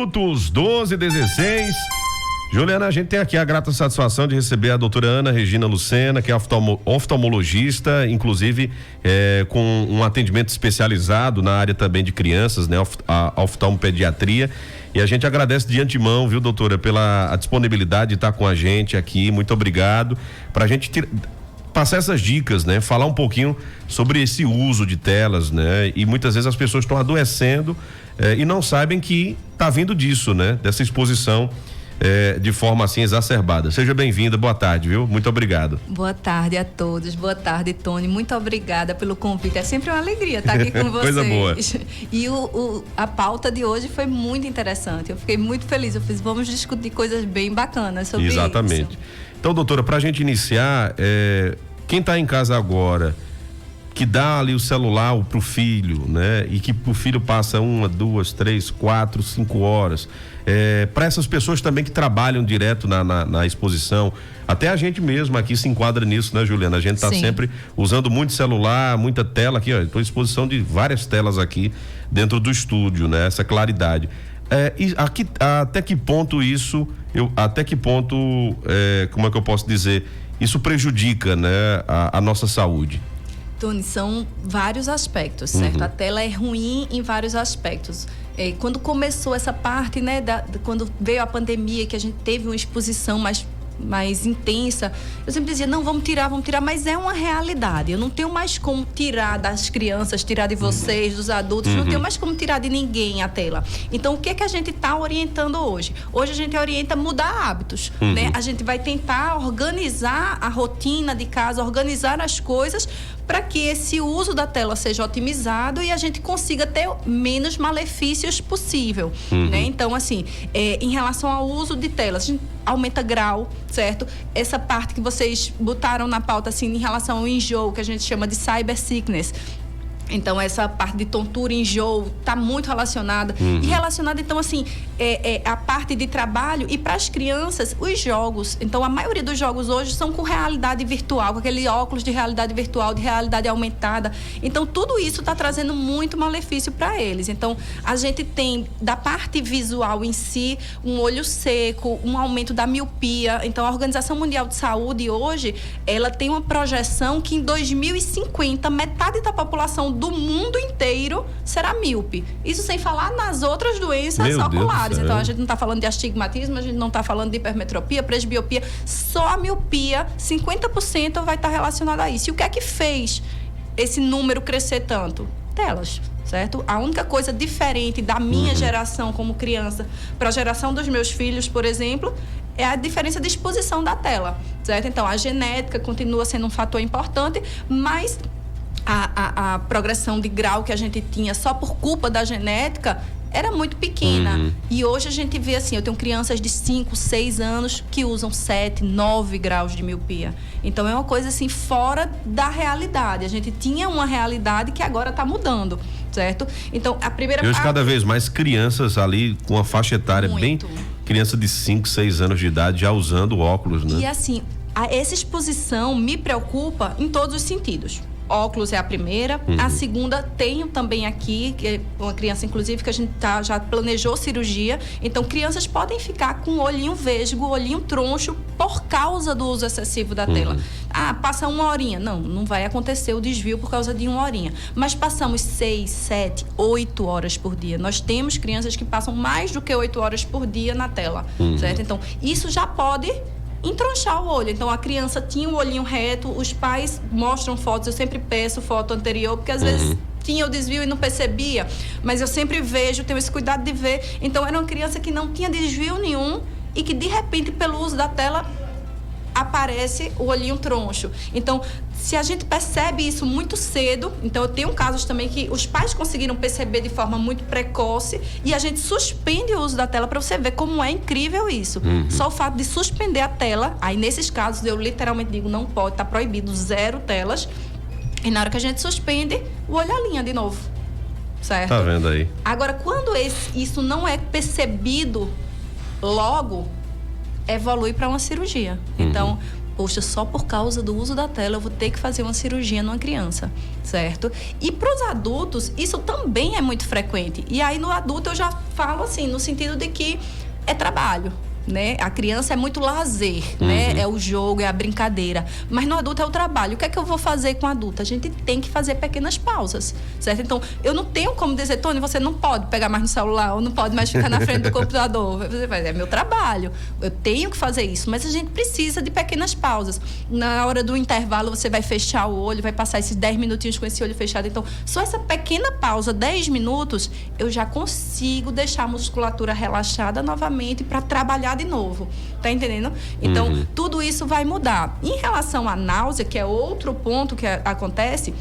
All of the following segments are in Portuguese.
Minutos 12:16. Juliana, a gente tem aqui a grata satisfação de receber a doutora Ana Regina Lucena, que é oftalmologista, inclusive com um atendimento especializado na área também de crianças, né? A oftalmopediatria. E a gente agradece de antemão, viu, doutora, pela disponibilidade de estar com a gente aqui. Muito obrigado. Pra gente passar essas dicas, né? Falar um pouquinho sobre esse uso de telas, né? E muitas vezes as pessoas estão adoecendo e não sabem que tá vindo disso, né? Dessa exposição de forma assim exacerbada. Seja bem-vinda, boa tarde, viu? Muito obrigado. Boa tarde a todos, boa tarde, Tony, muito obrigada pelo convite, é sempre uma alegria estar aqui com vocês. Coisa boa. E a pauta de hoje foi muito interessante, eu fiquei muito feliz, vamos discutir coisas bem bacanas sobre isso. Exatamente. Então, doutora, pra gente iniciar, quem tá em casa agora, que dá ali o celular pro filho, né? E que o filho passa 1, 2, 3, 4, 5 horas. Para essas pessoas também que trabalham direto na exposição, até a gente mesmo aqui se enquadra nisso, né, Juliana? A gente tá sempre usando muito celular, muita tela aqui, ó. Tô à exposição de várias telas aqui dentro do estúdio, né? Essa claridade. E aqui, até que ponto isso, como é que eu posso dizer? Isso prejudica, né, a nossa saúde? Tony, são vários aspectos, certo? A tela é ruim em vários aspectos. Quando começou essa parte, né, quando veio a pandemia, que a gente teve uma exposição mais intensa, eu sempre dizia, não, vamos tirar, mas é uma realidade. Eu não tenho mais como tirar das crianças, tirar de vocês, dos adultos, não tenho mais como tirar de ninguém a tela. Então, o que é que a gente está orientando hoje? Hoje a gente orienta mudar hábitos, né? A gente vai tentar organizar a rotina de casa, organizar as coisas para que esse uso da tela seja otimizado e a gente consiga ter menos malefícios possível, né? Então, assim, em relação ao uso de telas, a gente aumenta grau, certo? Essa parte que vocês botaram na pauta, assim, em relação ao enjoo, que a gente chama de cyber sickness. Então, essa parte de tontura, enjoo, está muito relacionada. E relacionada, então, assim, a parte de trabalho e para as crianças, os jogos. Então, a maioria dos jogos hoje são com realidade virtual, com aquele óculos de realidade virtual, de realidade aumentada. Então, tudo isso está trazendo muito malefício para eles. Então, a gente tem, da parte visual em si, um olho seco, um aumento da miopia. Então, a Organização Mundial de Saúde hoje, ela tem uma projeção que em 2050, metade da população do mundo inteiro será míope. Isso sem falar nas outras doenças oculares. Então, a gente não está falando de astigmatismo, a gente não está falando de hipermetropia, presbiopia. Só a miopia, 50% vai estar relacionada a isso. E o que é que fez esse número crescer tanto? Telas, certo? A única coisa diferente da minha geração como criança para a geração dos meus filhos, por exemplo, é a diferença de exposição da tela, certo? Então, a genética continua sendo um fator importante, mas a progressão de grau que a gente tinha só por culpa da genética era muito pequena. E hoje a gente vê assim, eu tenho crianças de 5, 6 anos que usam 7, 9 graus de miopia. Então é uma coisa assim fora da realidade. A gente tinha uma realidade que agora está mudando, certo? Então a primeira parte... cada vez mais crianças ali com a faixa etária bem... Criança de 5, 6 anos de idade já usando óculos, né? E assim, essa exposição me preocupa em todos os sentidos. Óculos é a primeira. A segunda, tenho também aqui, que é uma criança, inclusive, que a gente já planejou cirurgia. Então, crianças podem ficar com o olhinho vesgo, olhinho troncho, por causa do uso excessivo da tela. Passa 1 horinha. Não vai acontecer o desvio por causa de 1 horinha. Mas passamos 6, 7, 8 horas por dia. Nós temos crianças que passam mais do que 8 horas por dia na tela, certo? Então, isso já pode entronchar o olho. Então, a criança tinha o olhinho reto, os pais mostram fotos, eu sempre peço foto anterior, porque às vezes tinha o desvio e não percebia, mas eu sempre vejo, tenho esse cuidado de ver. Então, era uma criança que não tinha desvio nenhum e que, de repente, pelo uso da tela, aparece o olhinho troncho. Então, se a gente percebe isso muito cedo, então eu tenho casos também que os pais conseguiram perceber de forma muito precoce e a gente suspende o uso da tela para você ver como é incrível isso. Só o fato de suspender a tela, aí nesses casos eu literalmente digo, não pode, tá proibido, 0 telas. E na hora que a gente suspende, o olho alinha de novo, certo? Tá vendo aí? Agora, quando isso não é percebido logo, evolui para uma cirurgia. Então, poxa, só por causa do uso da tela eu vou ter que fazer uma cirurgia numa criança, certo? E para os adultos, isso também é muito frequente. E aí no adulto eu já falo assim, no sentido de que é trabalho, né? A criança é muito lazer, né? É o jogo, é a brincadeira. Mas no adulto é o trabalho. O que é que eu vou fazer com o adulto? A gente tem que fazer pequenas pausas, certo? Então, eu não tenho como dizer, Tony, você não pode pegar mais no celular ou não pode mais ficar na frente do computador. É meu trabalho. Eu tenho que fazer isso. Mas a gente precisa de pequenas pausas. Na hora do intervalo, você vai fechar o olho, vai passar esses 10 minutinhos com esse olho fechado. Então, só essa pequena pausa, 10 minutos, eu já consigo deixar a musculatura relaxada novamente para trabalhar de novo, tá entendendo? Então, tudo isso vai mudar. Em relação à náusea, que é outro ponto que acontece,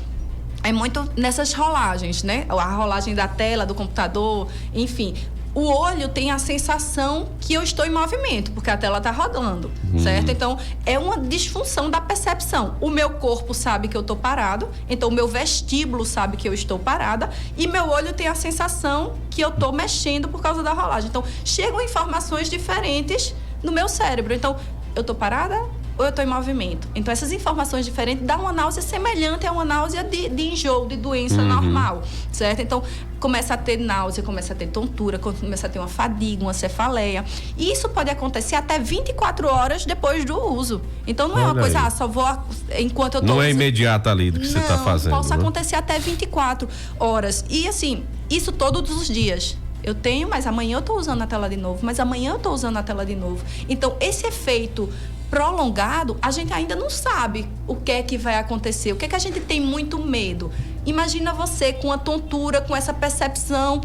é muito nessas rolagens, né? A rolagem da tela, do computador, enfim. O olho tem a sensação que eu estou em movimento, porque a tela está rodando, certo? Então, é uma disfunção da percepção. O meu corpo sabe que eu estou parado, então o meu vestíbulo sabe que eu estou parada, e meu olho tem a sensação que eu estou mexendo por causa da rolagem. Então, chegam informações diferentes no meu cérebro. Então, eu estou parada ou eu estou em movimento? Então, essas informações diferentes dão uma náusea semelhante a uma náusea de enjoo, de doença normal, certo? Então, começa a ter náusea, começa a ter tontura, começa a ter uma fadiga, uma cefaleia. E isso pode acontecer até 24 horas depois do uso. Então, não é uma coisa, só vou enquanto eu estou... Não é imediata ali do que você está fazendo. Não, possa acontecer até 24 horas. E, assim, isso todos os dias. Eu tenho, mas amanhã eu estou usando a tela de novo, mas amanhã eu estou usando a tela de novo. Então, esse efeito prolongado, a gente ainda não sabe o que é que vai acontecer. O que é que a gente tem muito medo? Imagina você com a tontura, com essa percepção,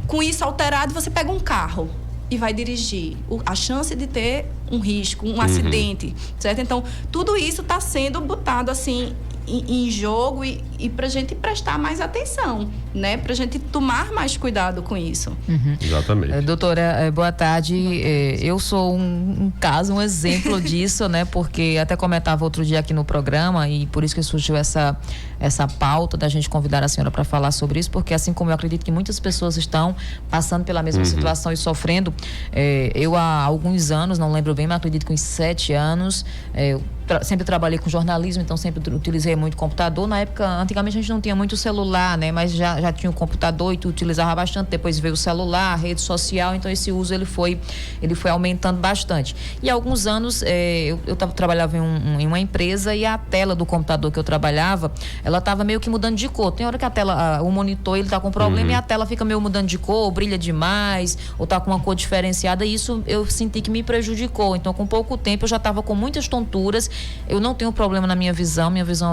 com isso alterado, você pega um carro e vai dirigir. A chance de ter um risco, um acidente, certo? Então, tudo isso está sendo botado assim em jogo e para a gente prestar mais atenção, né? Para a gente tomar mais cuidado com isso. Exatamente. Doutora, boa tarde. Eu sou um caso, um exemplo disso, né? Porque até comentava outro dia aqui no programa e por isso que surgiu essa pauta da gente convidar a senhora para falar sobre isso, porque assim como eu acredito que muitas pessoas estão passando pela mesma situação e sofrendo, eu há alguns anos, não lembro bem, mas acredito que uns 7 anos, sempre trabalhei com jornalismo, então sempre utilizei muito computador. Na época, antigamente a gente não tinha muito celular, né? Mas já tinha o computador e tu utilizava bastante. Depois veio o celular, a rede social, então esse uso ele foi aumentando bastante. E há alguns anos eu trabalhava em uma empresa e a tela do computador que eu trabalhava, ela estava meio que mudando de cor. Tem hora que a tela, o monitor, ele tá com problema e a tela fica meio mudando de cor, brilha demais, ou tá com uma cor diferenciada, e isso eu senti que me prejudicou. Então, com pouco tempo eu já estava com muitas tonturas. Eu não tenho problema na minha visão,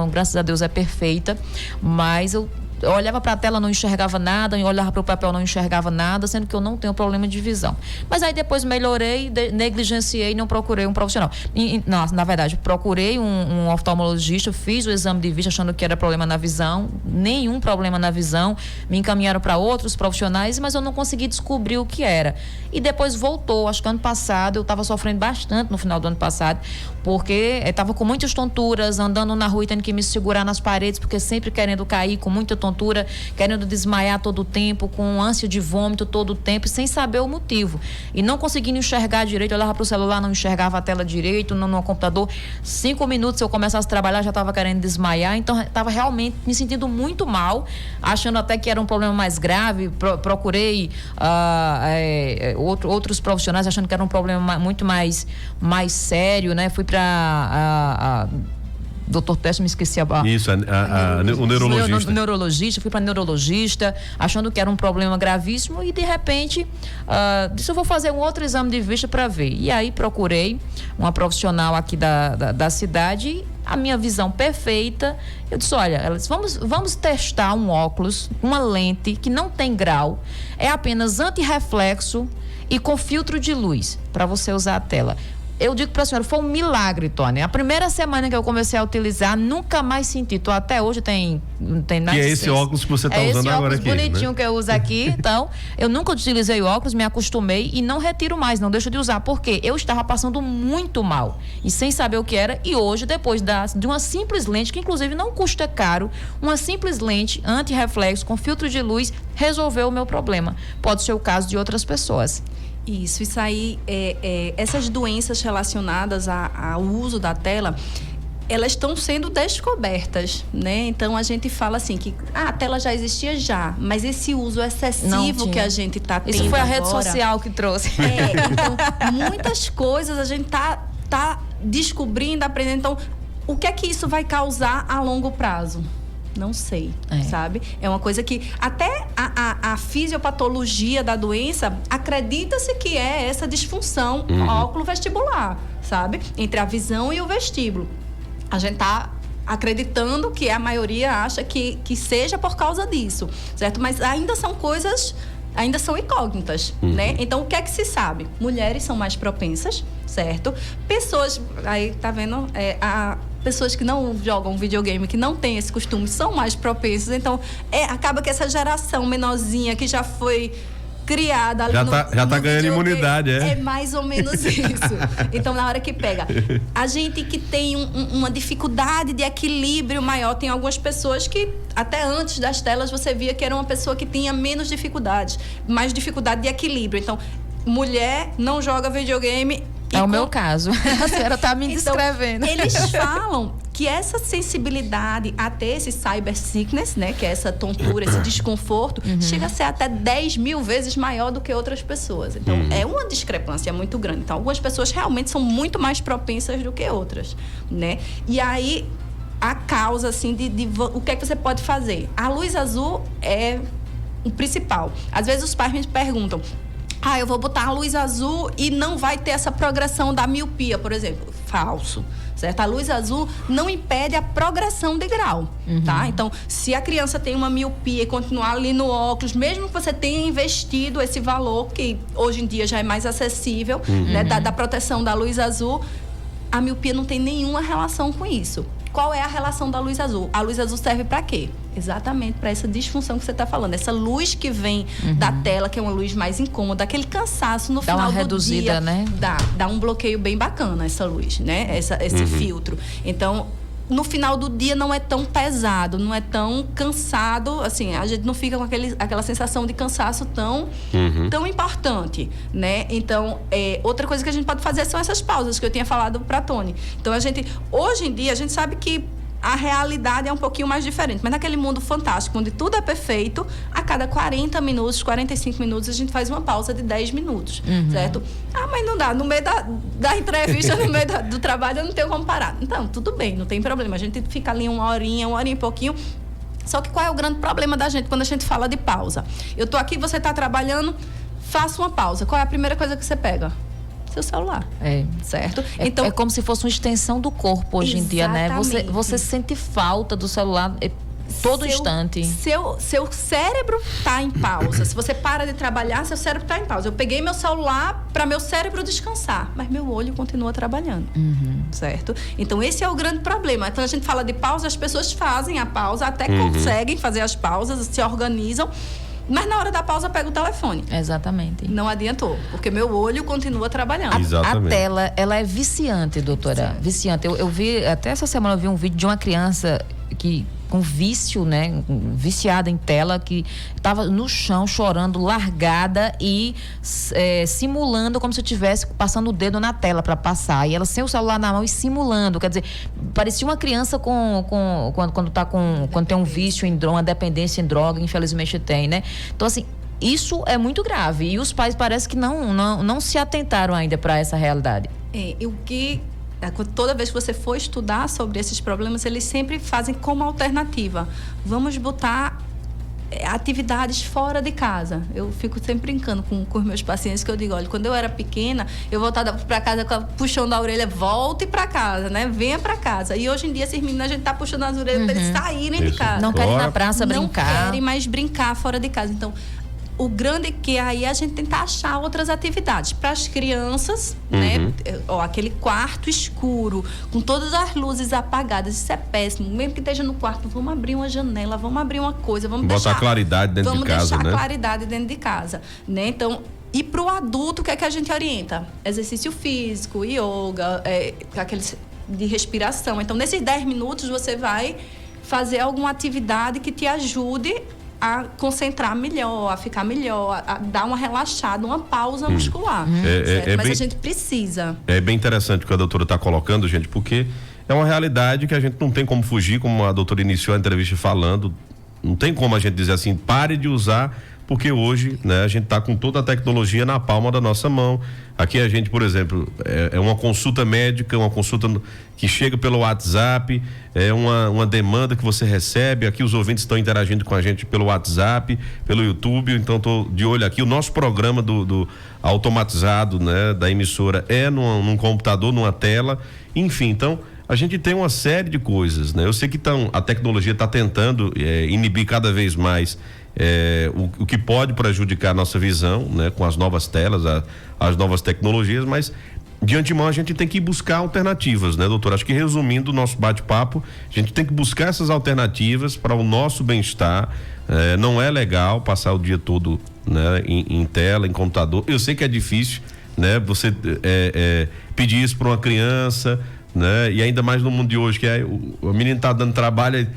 graças a Deus, é perfeita, mas eu olhava para a tela, não enxergava nada, eu olhava para o papel, não enxergava nada, sendo que eu não tenho problema de visão. Mas aí depois melhorei, negligenciei, não procurei um profissional. Na verdade, procurei um oftalmologista, fiz o exame de vista achando que era problema na visão, nenhum problema na visão, me encaminharam para outros profissionais, mas eu não consegui descobrir o que era. E depois voltou, acho que ano passado, eu estava sofrendo bastante no final do ano passado, porque estava com muitas tonturas, andando na rua e tendo que me segurar nas paredes, porque sempre querendo cair, com muita tontura, querendo desmaiar todo o tempo, com ânsia de vômito todo o tempo, sem saber o motivo. E não conseguindo enxergar direito, eu olhava para o celular, não enxergava a tela direito, no computador. 5 minutos, se eu começasse a trabalhar, já estava querendo desmaiar, então estava realmente me sentindo muito mal, achando até que era um problema mais grave. Procurei outros profissionais, achando que era um problema muito mais sério, né? Fui para doutor Teste, me esqueci o neurologista. Neurologista, fui para neurologista, achando que era um problema gravíssimo, e de repente disse, eu vou fazer um outro exame de vista para ver. E aí procurei uma profissional aqui da cidade, a minha visão perfeita. Eu disse, olha, ela disse, vamos testar um óculos, uma lente que não tem grau, é apenas antirreflexo e com filtro de luz para você usar a tela. Eu digo para a senhora, foi um milagre, Tony. A primeira semana que eu comecei a utilizar, nunca mais senti. Até hoje tem nada. Que é esse óculos que você está usando agora aqui. É esse óculos bonitinho, né, que eu uso aqui. Então, eu nunca utilizei óculos, me acostumei e não retiro mais, não deixo de usar. Porque eu estava passando muito mal e sem saber o que era. E hoje, depois de uma simples lente, que inclusive não custa caro, uma simples lente anti-reflexo com filtro de luz, resolveu o meu problema. Pode ser o caso de outras pessoas. Isso aí, essas doenças relacionadas ao uso da tela, elas estão sendo descobertas, né? Então, a gente fala assim que a tela já existia já, mas esse uso excessivo que a gente está tendo Isso foi a agora, rede social que trouxe. Então, muitas coisas a gente tá descobrindo, aprendendo. Então, o que é que isso vai causar a longo prazo? Não sei, sabe? É uma coisa que até a fisiopatologia da doença acredita-se que é essa disfunção óculo-vestibular, sabe? Entre a visão e o vestíbulo. A gente tá acreditando que a maioria acha que seja por causa disso, certo? Mas ainda são coisas, ainda são incógnitas, né? Então, o que é que se sabe? Mulheres são mais propensas, certo? Pessoas, aí tá vendo, pessoas que não jogam videogame, que não têm esse costume, são mais propensas. Então, acaba que essa geração menorzinha que já foi criada ali já tá ganhando imunidade, é mais ou menos isso. Então, na hora que pega, a gente que tem uma dificuldade de equilíbrio maior, tem algumas pessoas que até antes das telas você via que era uma pessoa que tinha menos dificuldades, mais dificuldade de equilíbrio. Então, mulher não joga videogame. É o meu caso. A senhora está me descrevendo. Então, eles falam que essa sensibilidade a ter esse cyber sickness, né, que é essa tontura, esse desconforto, chega a ser até 10 mil vezes maior do que outras pessoas. Então, é uma discrepância muito grande. Então, algumas pessoas realmente são muito mais propensas do que outras, né? E aí, a causa, assim, o que é que você pode fazer? A luz azul é o principal. Às vezes, os pais me perguntam: eu vou botar a luz azul e não vai ter essa progressão da miopia, por exemplo. Falso, certo? A luz azul não impede a progressão de grau, tá? Então, se a criança tem uma miopia e continuar ali no óculos, mesmo que você tenha investido esse valor, que hoje em dia já é mais acessível, né, da proteção da luz azul, a miopia não tem nenhuma relação com isso. Qual é a relação da luz azul? A luz azul serve para quê? Exatamente para essa disfunção que você está falando. Essa luz que vem da tela, que é uma luz mais incômoda, aquele cansaço no final do dia. Dá uma reduzida, né? Dá um bloqueio bem bacana essa luz, né? Esse filtro. Então, no final do dia não é tão pesado, não é tão cansado, assim, a gente não fica com aquela sensação de cansaço tão importante, né? Então, outra coisa que a gente pode fazer são essas pausas que eu tinha falado para Tony. Então, hoje em dia, a gente sabe que a realidade é um pouquinho mais diferente, mas naquele mundo fantástico, onde tudo é perfeito, a cada 40 minutos, 45 minutos, a gente faz uma pausa de 10 minutos, certo? Mas não dá, no meio da entrevista, no meio do trabalho, eu não tenho como parar. Então, tudo bem, não tem problema, a gente fica ali uma horinha e pouquinho. Só que qual é o grande problema da gente quando a gente fala de pausa? Eu tô aqui, você tá trabalhando, faça uma pausa. Qual é a primeira coisa que você pega? Seu celular. Certo? Então, é como se fosse uma extensão do corpo hoje em dia, né? Você sente falta do celular todo instante. Seu cérebro tá em pausa. Se você para de trabalhar, seu cérebro tá em pausa. Eu peguei meu celular para meu cérebro descansar, mas meu olho continua trabalhando. Certo? Então, esse é o grande problema. Quando a gente fala de pausa, as pessoas fazem a pausa, até conseguem fazer as pausas, se organizam. Mas na hora da pausa pega o telefone. Exatamente. Não adiantou, porque meu olho continua trabalhando. A tela, ela é viciante, doutora. Viciante. Eu vi, até essa semana eu vi um vídeo de uma criança que com vício, né, viciada em tela, que estava no chão chorando, largada e simulando como se eu estivesse passando o dedo na tela para passar, e ela sem o celular na mão e simulando, quer dizer, parecia uma criança quando tem um vício em droga, uma dependência em droga, infelizmente tem, né? Então, assim, isso é muito grave e os pais parece que não se atentaram ainda para essa realidade. Toda vez que você for estudar sobre esses problemas, eles sempre fazem como alternativa. Vamos botar atividades fora de casa. Eu fico sempre brincando com os meus pacientes, que eu digo, olha, quando eu era pequena, eu voltava para casa puxando a orelha, volte para casa, né? Venha para casa. E hoje em dia, esses meninos, a gente tá puxando as orelhas para eles saírem de casa. Não querem ir na praça brincar. Não querem mais brincar fora de casa. Então, o grande é que aí a gente tenta achar outras atividades para as crianças, né? Aquele quarto escuro, com todas as luzes apagadas, isso é péssimo. Mesmo que esteja no quarto, vamos abrir uma janela, vamos abrir uma coisa, vamos botar claridade dentro de casa, né? Vamos deixar claridade dentro de casa, né? Então, e para o adulto, o que é que a gente orienta? Exercício físico, yoga, aqueles de respiração. Então, nesses 10 minutos, você vai fazer alguma atividade que te ajude a concentrar melhor, a ficar melhor, a dar uma relaxada, uma pausa muscular. Mas a gente precisa. É bem interessante o que a doutora está colocando, gente, porque é uma realidade que a gente não tem como fugir, como a doutora iniciou a entrevista falando. Não tem como a gente dizer assim, pare de usar, porque hoje, né, a gente está com toda a tecnologia na palma da nossa mão. Aqui a gente, por exemplo, é uma consulta médica, uma consulta que chega pelo WhatsApp, é uma demanda que você recebe. Aqui os ouvintes estão interagindo com a gente pelo WhatsApp, pelo YouTube, então estou de olho aqui. O nosso programa do automatizado, né, da emissora é num computador, numa tela, enfim, então a gente tem uma série de coisas, né? Eu sei que a tecnologia está tentando inibir cada vez mais o que pode prejudicar a nossa visão, né? Com as novas telas, as novas tecnologias, mas de antemão a gente tem que buscar alternativas, né, doutor? Acho que resumindo o nosso bate-papo, a gente tem que buscar essas alternativas para o nosso bem-estar. Não é legal passar o dia todo, né, em tela, em computador. Eu sei que é difícil, né? Você pedir isso para uma criança, né? E ainda mais no mundo de hoje, que o menino tá dando trabalho,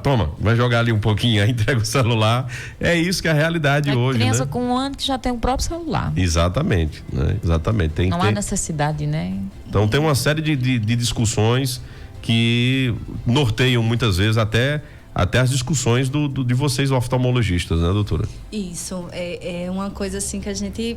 toma, vai jogar ali um pouquinho, aí entrega o celular. É isso que é a realidade hoje, né? Criança com 1 ano que já tem o próprio celular. Exatamente, né? Exatamente. Não há necessidade, né? Então tem uma série de discussões que norteiam muitas vezes até as discussões de vocês oftalmologistas, né, doutora? Isso, é uma coisa assim que a gente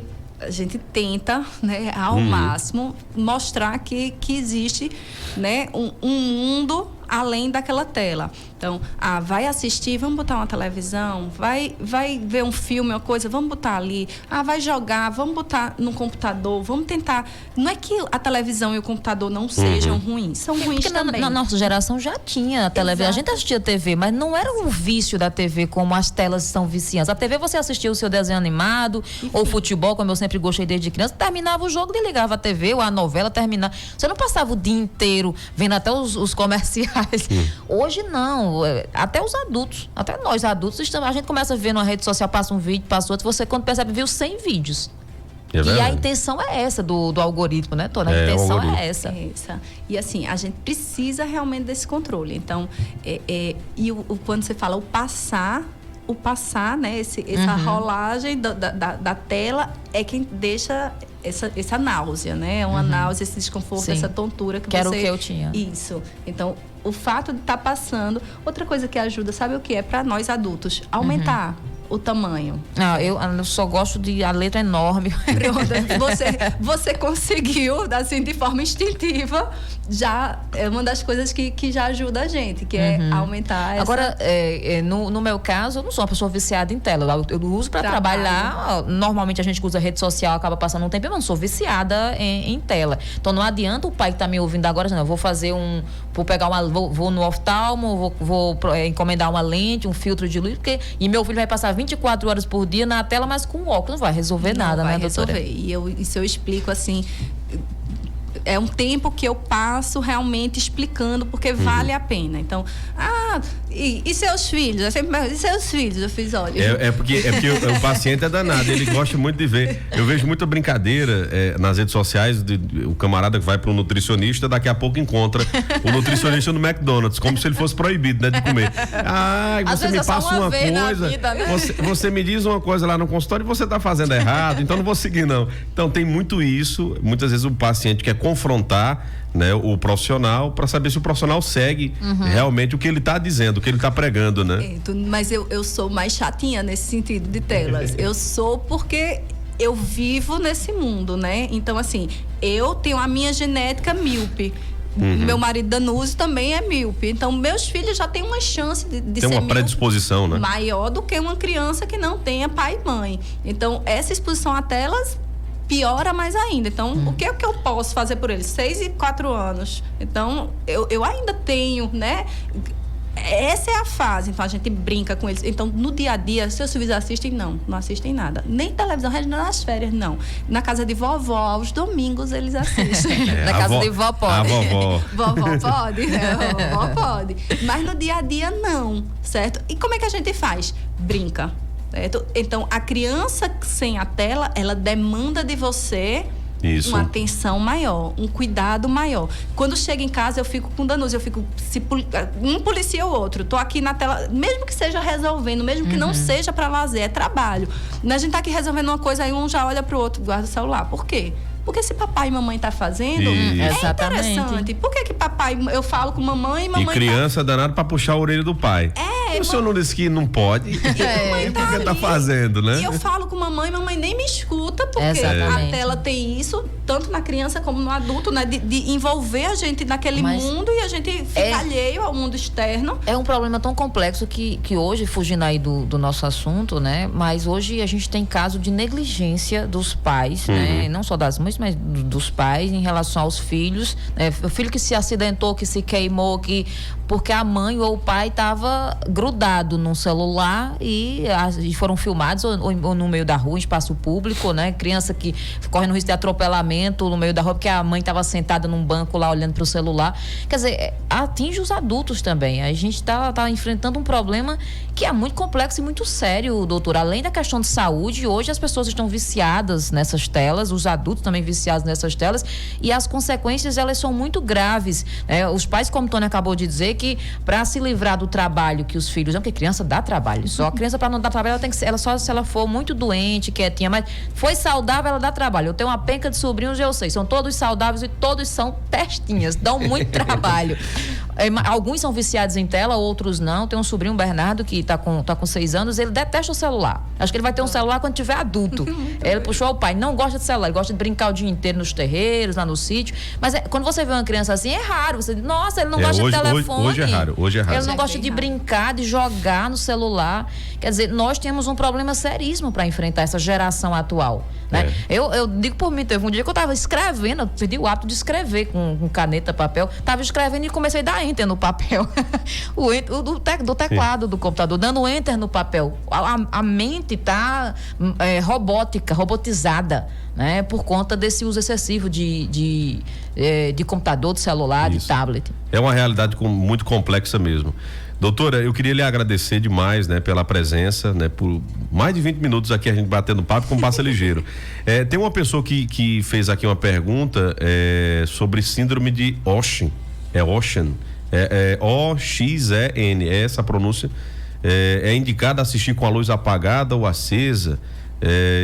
tenta, né, ao máximo mostrar que existe, né, um mundo além daquela tela. Então, vai assistir, vamos botar uma televisão, vai ver um filme, uma coisa, vamos botar ali. Vai jogar, vamos botar no computador, vamos tentar. Não é que a televisão e o computador não sejam ruins, são ruins também. Na nossa geração já tinha a televisão. A gente assistia TV, mas não era um vício da TV como as telas são viciantes. A TV você assistia o seu desenho animado, ou futebol, como eu sempre gostei desde criança, terminava o jogo, desligava a TV ou a novela, terminava. Você não passava o dia inteiro vendo até os comerciais. Hoje não, até os adultos, até nós adultos, a gente começa a ver numa rede social, passa um vídeo, passa outro, você quando percebe viu 100 vídeos. E a intenção é essa do algoritmo, né, Tona? A intenção é essa. E assim, a gente precisa realmente desse controle. Então, quando você fala o passar, né, essa rolagem da tela é quem deixa essa náusea, né? Uma náusea, esse desconforto, essa tontura que era o que eu tinha. Isso. Então, o fato de estar passando. Outra coisa que ajuda, sabe o que é? Para nós adultos, aumentar o tamanho. Eu só gosto de a letra enorme. Você conseguiu, assim, de forma instintiva, já é uma das coisas que já ajuda a gente, que é aumentar essa... Agora, no meu caso, eu não sou uma pessoa viciada em tela. Eu uso para trabalhar. Normalmente a gente usa rede social, acaba passando um tempo. Eu não sou viciada em tela. Então não adianta o pai que tá me ouvindo agora, não, eu vou fazer vou no oftalmo, vou encomendar uma lente, um filtro de luz, e meu filho vai passar 24 horas por dia na tela, mas com óculos não vai resolver nada, né, doutora? E isso eu explico assim, é um tempo que eu passo realmente explicando, porque vale a pena. Então, e seus filhos? Eu sempre pergunto, e seus filhos? Eu fiz, olha... É porque o paciente é danado, ele gosta muito de ver. Eu vejo muita brincadeira nas redes sociais, o camarada que vai para um nutricionista, daqui a pouco encontra o nutricionista no McDonald's, como se ele fosse proibido, né, de comer. Você me passa uma coisa, vida, né? você me diz uma coisa lá no consultório e você está fazendo errado, então não vou seguir, não. Então tem muito isso, muitas vezes o paciente quer confrontar, né, o profissional, para saber se o profissional segue realmente o que ele está dizendo, o que ele está pregando, né? Mas eu sou mais chatinha nesse sentido de telas. Eu sou porque eu vivo nesse mundo, né? Então, assim, eu tenho a minha genética míope. Meu marido Danúzio também é míope. Então, meus filhos já têm uma chance de ser uma predisposição, né? Maior do que uma criança que não tenha pai e mãe. Então, essa exposição a telas piora mais ainda. Então, o que é que eu posso fazer por eles? 6 e 4 anos. Então, eu ainda tenho, né? Essa é a fase. Então, a gente brinca com eles. Então, no dia a dia, seus filhos assistem? Não assistem nada. Nem televisão, nas férias, não. Na casa de vovó, aos domingos, eles assistem. Na casa de vó pode. A vovó. Vovó pode? Vovó pode. Mas no dia a dia, não. Certo? E como é que a gente faz? Brinca. Certo? Então, a criança sem a tela, ela demanda de você Isso. Uma atenção maior, um cuidado maior. Quando chega em casa, eu fico com danos, um policia o outro. Tô aqui na tela, mesmo que seja resolvendo, mesmo que não seja para lazer, é trabalho. A gente tá aqui resolvendo uma coisa, aí um já olha pro outro, guarda o celular. Por quê? Porque se papai e mamãe tá fazendo, é interessante. Por que papai, eu falo com mamãe e mamãe... E criança danado pra puxar a orelha do pai. O senhor não disse que não pode? E por que tá fazendo, né? E eu falo com mamãe e mamãe nem me escuta, porque a tela tem isso, tanto na criança como no adulto, né? De envolver a gente naquele mundo e a gente fica alheio ao mundo externo. É um problema tão complexo que hoje, fugindo aí do nosso assunto, né? Mas hoje a gente tem caso de negligência dos pais, né? Não só das mães, mas dos pais em relação aos filhos, né? O filho que se acidentou, que se queimou, porque a mãe ou o pai estava grudado num celular e foram filmados ou no meio da rua, em espaço público, né? Criança que corre no risco de atropelamento no meio da rua porque a mãe estava sentada num banco lá olhando para o celular. Quer dizer, atinge os adultos também. A gente tá enfrentando um problema que é muito complexo e muito sério, doutor. Além da questão de saúde, hoje as pessoas estão viciadas nessas telas, os adultos também viciados nessas telas, e as consequências, elas são muito graves. Os pais, como o Tony acabou de dizer, que para se livrar do trabalho que os filhos... Porque criança dá trabalho. Só a criança, para não dar trabalho, ela tem que ser... só se ela for muito doente, quietinha, mas foi saudável, ela dá trabalho. Eu tenho uma penca de sobrinhos e eu sei, são todos saudáveis e todos são testinhas, dão muito trabalho. Alguns são viciados em tela, outros não. Tem um sobrinho, Bernardo, que tá com 6 anos, ele detesta o celular. Acho que ele vai ter um celular quando tiver adulto. Ele puxou o pai, não gosta de celular, ele gosta de brincar o dia inteiro nos terreiros, lá no sítio. Mas quando você vê uma criança assim, é raro. Você diz, nossa, ele não gosta de telefone. Hoje é raro. Ele não gosta de brincar, de jogar no celular. Quer dizer, nós temos um problema seríssimo para enfrentar essa geração atual, né? Eu digo por mim, teve um dia que eu estava escrevendo, eu perdi o hábito de escrever com caneta, papel. Estava escrevendo e comecei a dar enter no papel. do teclado do computador, dando enter no papel. A mente está robotizada, né? Por conta desse uso excessivo de computador, de celular, de tablet. É uma realidade muito complexa mesmo. Doutora, eu queria lhe agradecer demais, né, pela presença, né, por mais de 20 minutos aqui a gente batendo papo, como passa ligeiro. Tem uma pessoa que fez aqui uma pergunta sobre síndrome de Oxen. Oxen. O-X-E-N. Essa pronúncia. É indicada assistir com a luz apagada ou acesa?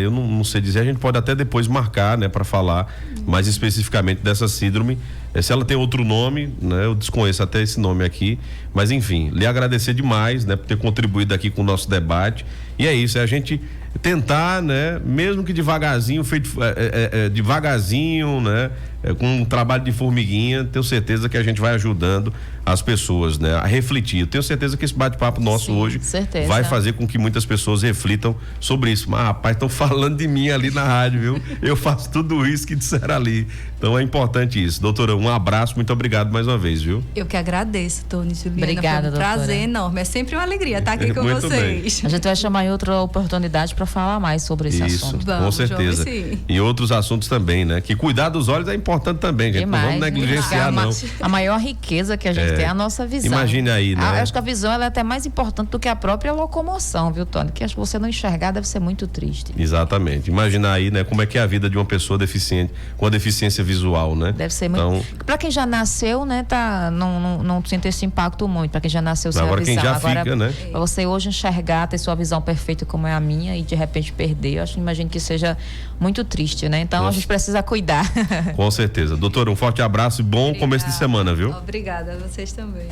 Eu não sei dizer, a gente pode até depois marcar, né, para falar mais especificamente dessa síndrome. Se ela tem outro nome, né, eu desconheço até esse nome aqui, mas enfim, lhe agradecer demais, né, por ter contribuído aqui com o nosso debate. E é isso, é a gente tentar, né, mesmo que devagarzinho, devagarzinho, né, com um trabalho de formiguinha, tenho certeza que a gente vai ajudando as pessoas, né, a refletir. Eu tenho certeza que esse bate-papo nosso hoje vai fazer com que muitas pessoas reflitam sobre isso. Mas, rapaz, estão falando de mim ali na rádio, viu? Eu faço tudo isso que disseram ali. Então é importante isso. Doutora, um abraço, muito obrigado mais uma vez, viu? Eu que agradeço, Tony, Juliana. Obrigada, foi um prazer enorme. É sempre uma alegria estar aqui com muito vocês. Bem. A gente vai chamar em outra oportunidade para falar mais sobre esse assunto. Com certeza. E outros assuntos também, né? Que cuidar dos olhos é importante também, gente. Não vamos negligenciar, não. A maior riqueza que a gente tem é a nossa visão. Imagine aí, né? Acho que a visão ela é até mais importante do que a própria locomoção, viu, Tony? Que acho que você não enxergar deve ser muito triste. Exatamente. Imaginar aí, né, como é que é a vida de uma pessoa deficiente, com a deficiência visual, né? Deve ser muito. Para quem já nasceu, né, não sente esse impacto muito. Para quem já nasceu sem a visão. Quem já fica, né? Para você hoje enxergar, ter sua visão perfeita como é a minha e de repente perder, eu imagino que seja muito triste, né? Então a gente precisa cuidar. Com certeza. Doutora, um forte abraço e bom começo de semana, viu? Obrigada, a vocês também.